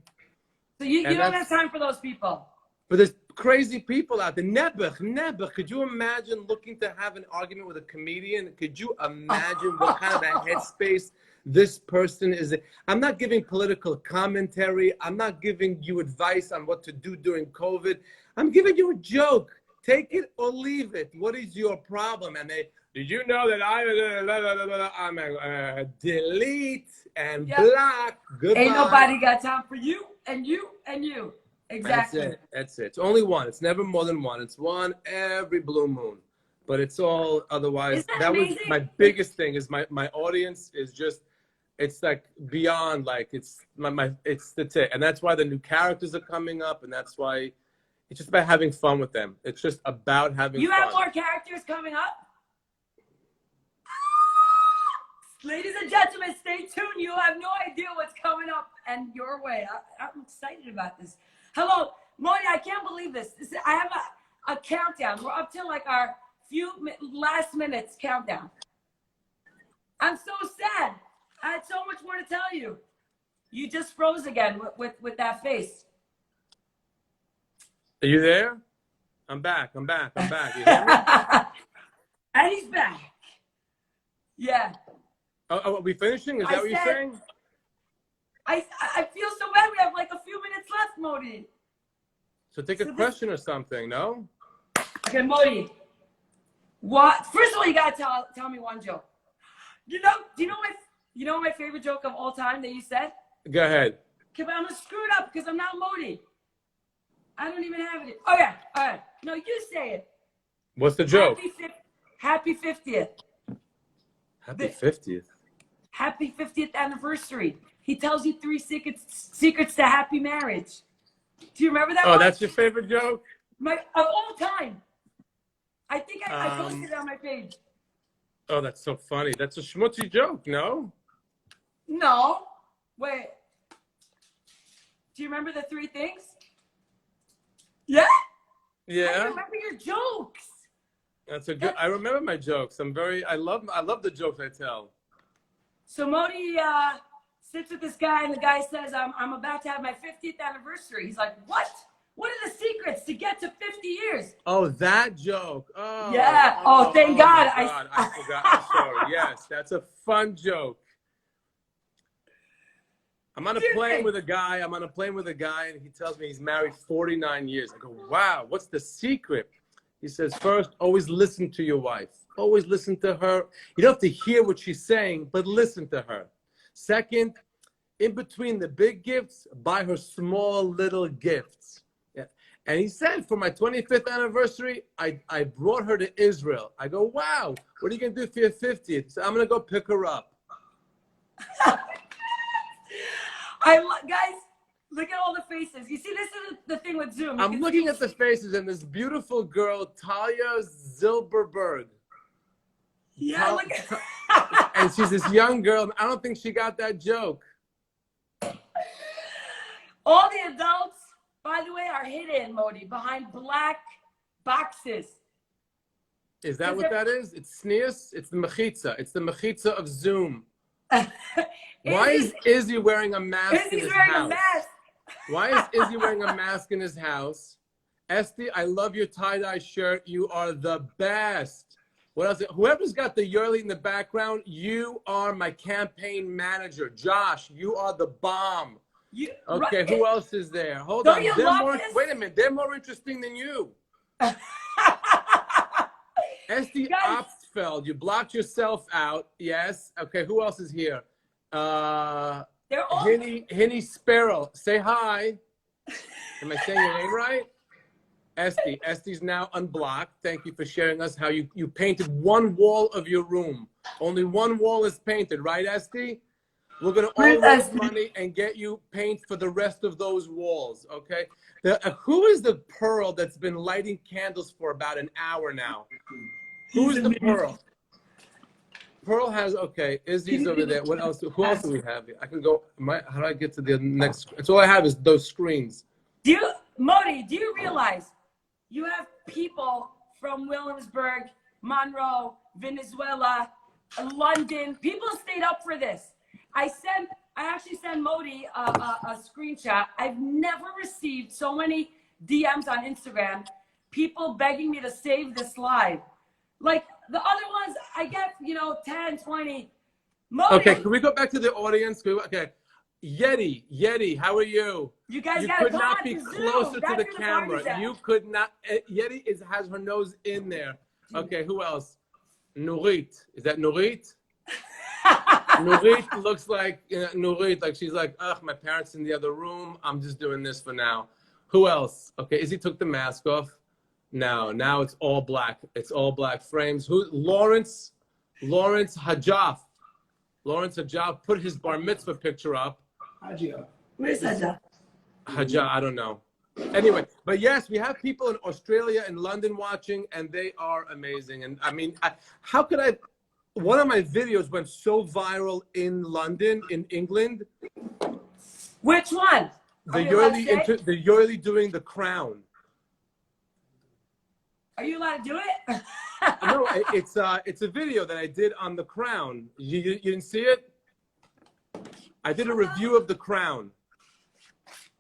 So you don't have time for those people. But there's crazy people out there. Never. Could you imagine looking to have an argument with a comedian? Could you imagine what kind of a headspace this person is in? I'm not giving political commentary. I'm not giving you advice on what to do during COVID. I'm giving you a joke. Take it or leave it. What is your problem? And did you know that I'm delete and block? Goodbye. Ain't nobody got time for you and you and you. Exactly. That's it. It's only one. It's never more than one. It's one every blue moon. But it's all otherwise. That was my biggest thing. Is my audience is just, it's like beyond, like it's that's it. And that's why the new characters are coming up, and that's why it's just about having fun with them. It's just about having fun. You have more characters coming up? Ladies and gentlemen, stay tuned. You have no idea what's coming up and your way. I'm excited about this. Hello, Modi, I can't believe this. I have a countdown. We're up to like our last minutes countdown. I'm so sad. I had so much more to tell you. You just froze again with that face. Are you there? I'm back. You hear me? And he's back. Yeah. Oh, are we finishing? Is that what you're saying? I feel so bad. We have like a few minutes left, Modi. So take a question or something, no? Okay, Modi. What? First of all, you gotta tell me one joke. Do you know my favorite joke of all time that you said? Go ahead. Okay, but I'm gonna screw it up because I'm not Modi. I don't even have it. Okay, all right. No, you say it. What's the joke? Happy 50th. Happy 50th. Happy 50th anniversary. He tells you 3 secrets to happy marriage. Do you remember that one? Oh, that's your favorite joke? Of all time. I think I posted it on my page. Oh, that's so funny. That's a schmutzy joke, no? No. Wait. Do you remember the 3 things? Yeah? Yeah. I remember your jokes. That's a good. I remember my jokes. I love the jokes I tell. So Modi sits with this guy, and the guy says, I'm about to have my 50th anniversary. He's like, what? What are the secrets to get to 50 years? Oh, that joke. Oh. Yeah. Oh, thank God. I forgot. I'm sorry. Yes, that's a fun joke. I'm on a plane with a guy, and he tells me he's married 49 years. I go, wow, what's the secret? He says, first, always listen to your wife. Always listen to her. You don't have to hear what she's saying, but listen to her. Second, in between the big gifts, buy her small little gifts. Yeah. And he said, for my 25th anniversary, I brought her to Israel. I go, wow, what are you going to do for your 50th? He said, I'm going to go pick her up. Guys, look at all the faces. You see, this is the thing with Zoom. I'm looking at the faces, and this beautiful girl, Talia Zilberberg. Yeah, look at and she's this young girl. I don't think she got that joke. all the adults, by the way, are hidden, Modi, behind black boxes. Is that what that is? It's sneers? It's the mechitza. It's the mechitza of Zoom. Why is Izzy wearing a mask in his house? Why is Izzy wearing a mask in his house? Esty, I love your tie-dye shirt. You are the best. What else? Whoever's got the yearly in the background, you are my campaign manager. Josh, you are the bomb. Okay, who else is there? Hold on. Wait a minute. They're more interesting than you. Esty Opsfeld, you blocked yourself out. Yes. Okay, who else is here? They're all Hinny Sparrow. Say hi. Am I saying your name right? Esty. Esty's now unblocked. Thank you for sharing us how you painted one wall of your room. Only one wall is painted, right, Esty? We're going to all raise money and get you paint for the rest of those walls, okay? Who is the Pearl that's been lighting candles for about an hour now? Who is the Pearl? Pearl has, okay, Izzy's over there. What else? Who else do we have here? I can go, how do I get to the next? That's all I have is those screens. Modi, do you realize you have people from Williamsburg, Monroe, Venezuela, London. People stayed up for this. I actually sent Modi a screenshot. I've never received so many DMs on Instagram, people begging me to save this live. Like the other ones, I get, 10, 20. Modi, okay, can we go back to the audience? Okay. Yeti, how are you? You guys could not be closer to the camera. You could not. Yeti has her nose in there. Okay, who else? Nurit. Is that Nurit? Nurit looks like Nurit. Like she's like, ugh, my parents in the other room. I'm just doing this for now. Who else? Okay, Izzy took the mask off. Now it's all black. It's all black frames. Who? Lawrence Hajaf. Lawrence Hajaf put his bar mitzvah picture up. Where's Hajaf? Hajaf, I don't know. Anyway, but yes, we have people in Australia and London watching, and they are amazing. And I mean, one of my videos went so viral in London, in England. Which one? The yearly doing The Crown. Are you allowed to do it? No, it's a video that I did on The Crown. You didn't see it? I did a review of The Crown.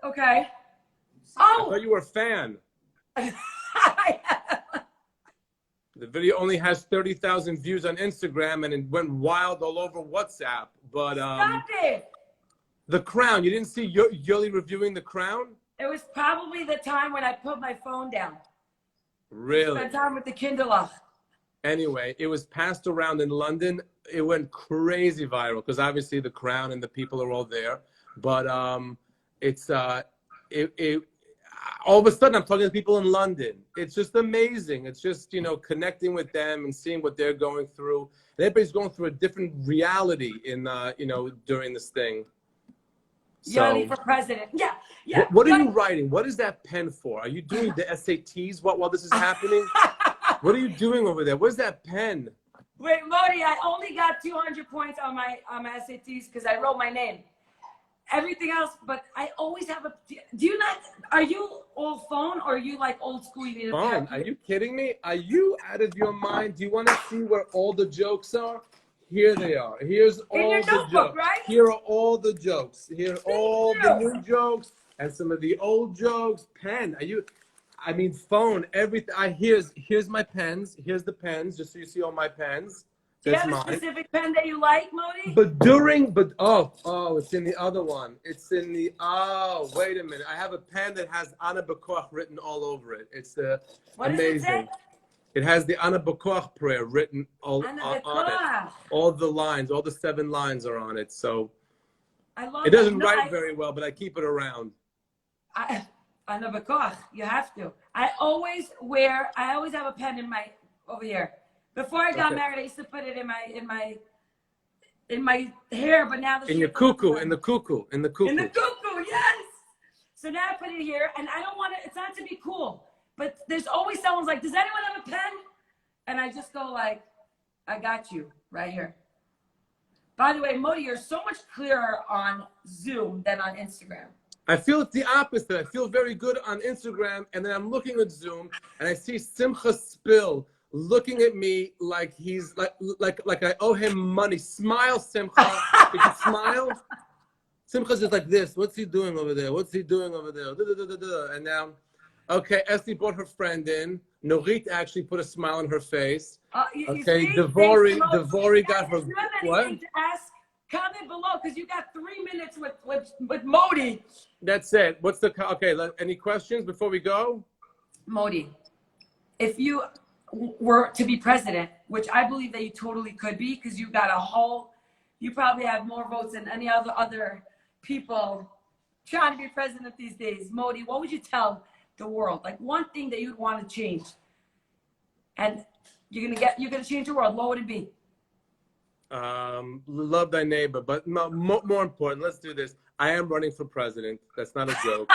Okay. I Oh. thought you were a fan. The video only has 30,000 views on Instagram, and it went wild all over WhatsApp. But Stop it. The Crown, you didn't see Yoli reviewing The Crown? It was probably the time when I put my phone down. Really? Spent time with the Kindle. Anyway, it was passed around in London. It went crazy viral because obviously The Crown and the people are all there. But it's all of a sudden I'm talking to people in London. It's just amazing. It's just, you know, connecting with them and seeing what they're going through. And everybody's going through a different reality in you know, during this thing. Yoli for president. Yeah, yeah. What are you writing? What is that pen for? Are you doing the SATs while this is happening? What are you doing over there? Where's that pen? Wait, Modi, I only got 200 points on my SATs because I wrote my name. Everything else, but I always have a. Do you not? Are you old phone or are you like old school? You need Phone? Are you kidding me? Are you out of your mind? Do you want to see where all the jokes are? Here they are. Here's all your the notebook, jokes. right? Here are all the jokes. Here are all the new jokes and some of the old jokes. Pen? Are you? I mean, phone. Everything. Here's my pens. Here's the pens. Just so you see all my pens. Do you That's have a mine. specific pen that you like, Modi? It's in the other one. It's in the, wait a minute. I have a pen that has Anna Bakoch written all over it. It's What amazing. does it say? It has the Anna Bakoch prayer written all on it. All the lines, all the 7 lines are on it. So I love it doesn't that. write very well, but I keep it around. Anna Bakoch, you have to. I always have a pen in my, over here. Before I got married, I used to put it in my hair, but now in the cuckoo, yes. So now I put it here, and I don't want it. It's not to be cool, but there's always someone's like, "Does anyone have a pen?" And I just go like, "I got you right here." By the way, Modi, you're so much clearer on Zoom than on Instagram. I feel it's the opposite. I feel very good on Instagram, and then I'm looking at Zoom, and I see Simcha Spill looking at me like he's like I owe him money. Smile, Simcha. Did you smile? Simcha's just like this. What's he doing over there? What's he doing over there? Da, da, da, da, da. And now, okay, Esty brought her friend in. Norit actually put a smile on her face. Okay, Devori got her. If you have What? anything to ask, comment below because you got 3 minutes with Modi. That's it. What's the okay? Any questions before we go? Modi, if you were to be president, which I believe that you totally could be, because you got you probably have more votes than any other people trying to be president these days. Modi, what would you tell the world? Like one thing that you'd want to change, and you're gonna change the world. What would it be? Love thy neighbor, but more important, let's do this. I am running for president. That's not a joke.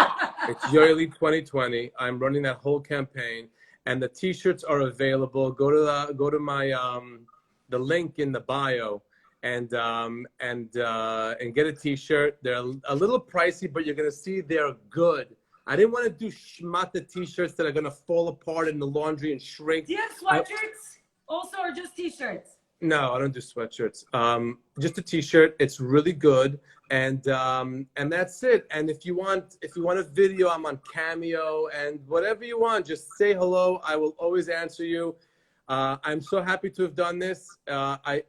It's Yoeli 2020. I'm running that whole campaign. And the T-shirts are available. Go to my the link in the bio, and get a T-shirt. They're a little pricey, but you're gonna see they're good. I didn't want to do schmata T-shirts that are gonna fall apart in the laundry and shrink. Do you have sweatshirts also, or just T-shirts? No, I don't do sweatshirts. Just a T-shirt. It's really good, and that's it. And if you want a video, I'm on Cameo, and whatever you want, just say hello. I will always answer you. I'm so happy to have done this.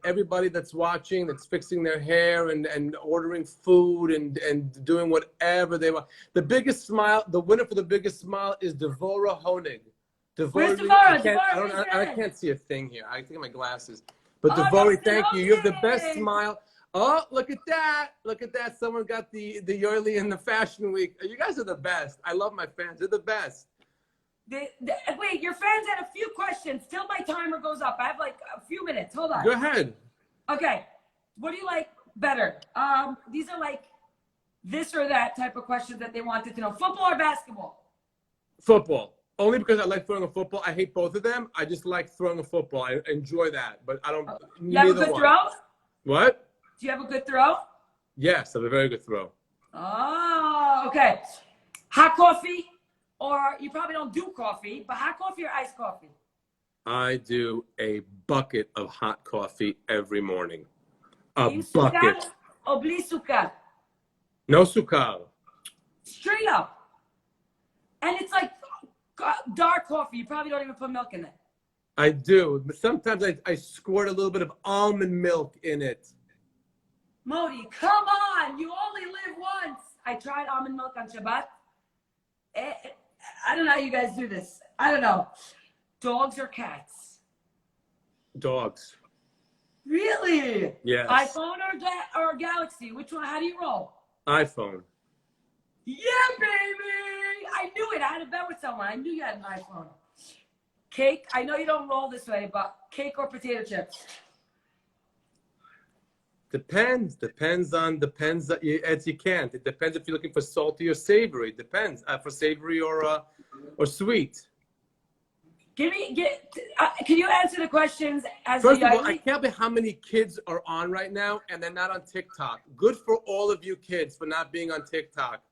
Everybody that's watching, that's fixing their hair and ordering food and doing whatever they want. The biggest smile, the winner for the biggest smile is Devorah Honig. Where's Devorah? I can't see a thing here. I take my glasses. But Devorah, thank you. You have the best smile. Oh, look at that. Look at that. Someone got the Yoeli in the Fashion Week. You guys are the best. I love my fans. They're the best. Wait, your fans had a few questions till my timer goes up. I have like a few minutes. Hold on. Go ahead. Okay. What do you like better? These are like this or that type of questions that they wanted to know. Football or basketball? Football. Only because I like throwing a football. I hate both of them. I just like throwing a football. I enjoy that, but I don't. You have a good throw? What? Do you have a good throw? Yes, I have a very good throw. Oh, okay. Hot coffee Or you probably don't do coffee, but hot coffee or iced coffee? I do a bucket of hot coffee every morning. A Im bucket. sukkar or bli sukkar? No sukar. Straight up. And it's like dark coffee. You probably don't even put milk in it. I do. But sometimes I squirt a little bit of almond milk in it. Modi, come on. You only live once. I tried almond milk on Shabbat. I don't know how you guys do this. I don't know. Dogs or cats? Dogs. Really? Yes. iPhone or Galaxy? Which one? How do you roll? iPhone. Yeah, baby! I knew it. I had a bet with someone. I knew you had an iPhone. Cake? I know you don't roll this way, but cake or potato chips? Depends. As you can't. It depends if you're looking for salty or savory. It depends. For savory or sweet. Can you answer the questions as First a of all, I Yaeli? can't believe how many kids are on right now and they're not on TikTok. Good for all of you kids for not being on TikTok.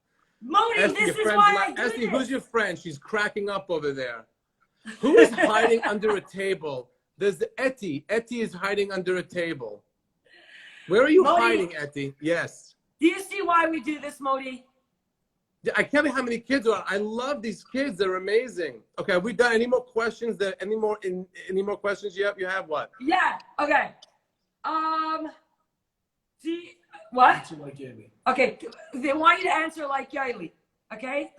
Modi, Esther, this your is friend's why I do Esther, this. who's your friend? She's cracking up over there. Who is hiding under a table? There's Etty. Etty is hiding under a table. Where are you Modi, hiding, Etty? Yes. do you see why we do this, Modi? I can't believe how many kids are on. I love these kids. They're amazing. Okay, have we done any more questions? Any more questions you have? You have what? Yeah. Okay. What? Answer like Yaeli. Okay. They want you to answer like Yaeli. Okay.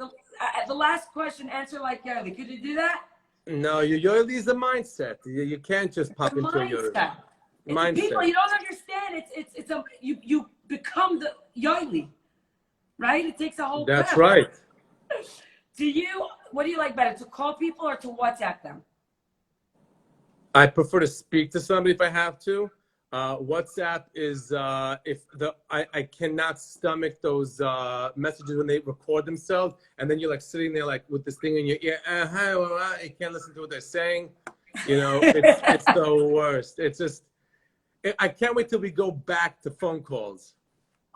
The last question, answer like Yaeli. Could you do that? No, your is the mindset. You can't just pop The into a Yoeli. mindset. Mindset. People, you don't understand. You become the Yaeli, right? It takes a whole. That's prep. right. What do you like better, to call people or to WhatsApp them? I prefer to speak to somebody if I have to. WhatsApp is I cannot stomach those messages when they record themselves and then you're like sitting there like with this thing in your ear. You can't listen to what they're saying. You know, it's the worst. It's just I can't wait till we go back to phone calls.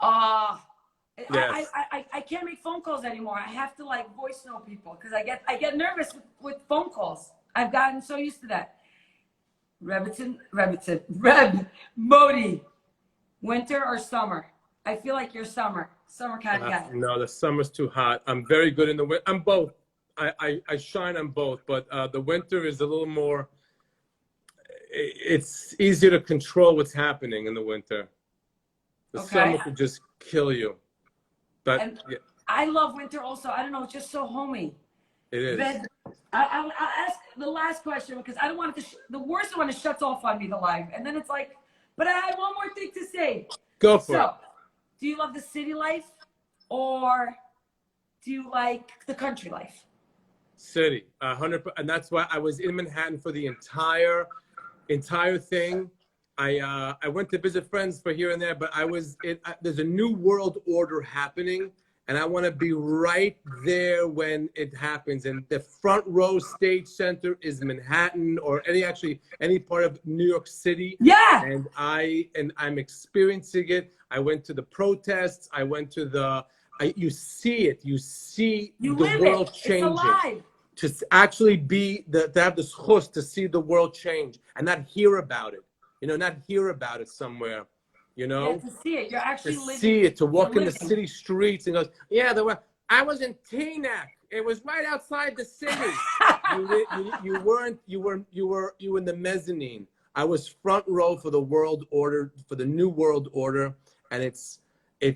Yes. I can't make phone calls anymore. I have to like voice note people because I get nervous with phone calls. I've gotten so used to that. Reb Modi, winter or summer? I feel like you're summer kind of guy. No, the summer's too hot. I'm very good in the winter. I'm both. I shine on both, but the winter is a little more. It's easier to control what's happening in the winter. The summer could just kill you. But yeah, I love winter also. I don't know, it's just so homey. it is. But I'll ask the last question because I don't want it to. The worst one is shuts off on me, the live, and then it's like, but I have one more thing to say. Go for it. Do you love the city life or do you like the country life? City, 100%, and that's why I was in Manhattan for the entire thing. I went to visit friends for here and there, but there's a new world order happening, and I want to be right there when it happens. And the front row stage center is Manhattan or any part of New York City. Yeah. And I'm experiencing it. I went to the protests. I went to you see it. You see the world changing. It's alive. To actually to have the zchus to see the world change and not hear about it. You know, not hear about it somewhere, you know? Yeah, to see it. You're actually to living. See it, to walk in the living. city streets and goes, yeah, I was in Teaneck. It was right outside the city. You were in the mezzanine. I was front row for the world order, for the new world order. And you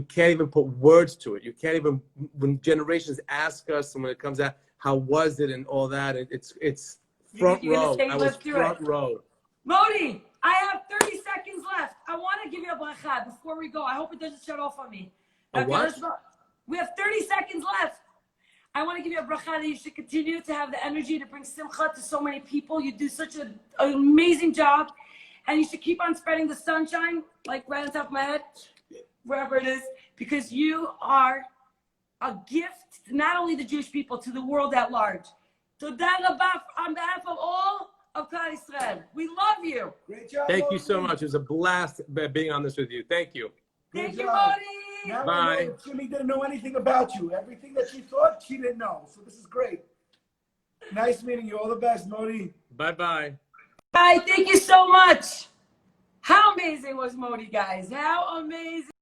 can't even put words to it. You can't even, when generations ask us and when it comes out, how was it and all that, it's front row. I was front row. Modi, I have 30 seconds left. I want to give you a bracha before we go. I hope it doesn't shut off on me. A what? We have 30 seconds left. I want to give you a bracha that you should continue to have the energy to bring simcha to so many people. You do such an amazing job. And you should keep on spreading the sunshine, like right on top of my head, wherever it is, because you are a gift to not only the Jewish people, to the world at large. Toda rabah on behalf of all of Klal Yisrael. We love you. Great job. Thank you so much. It was a blast being on this with you. Thank you. Thank you, Modi. Now I Bye. know that Shimi didn't know anything about you. Everything that she thought, she didn't know. So this is great. Nice meeting you. All the best, Modi. Bye-bye. Bye. Thank you so much. How amazing was Modi, guys? How amazing.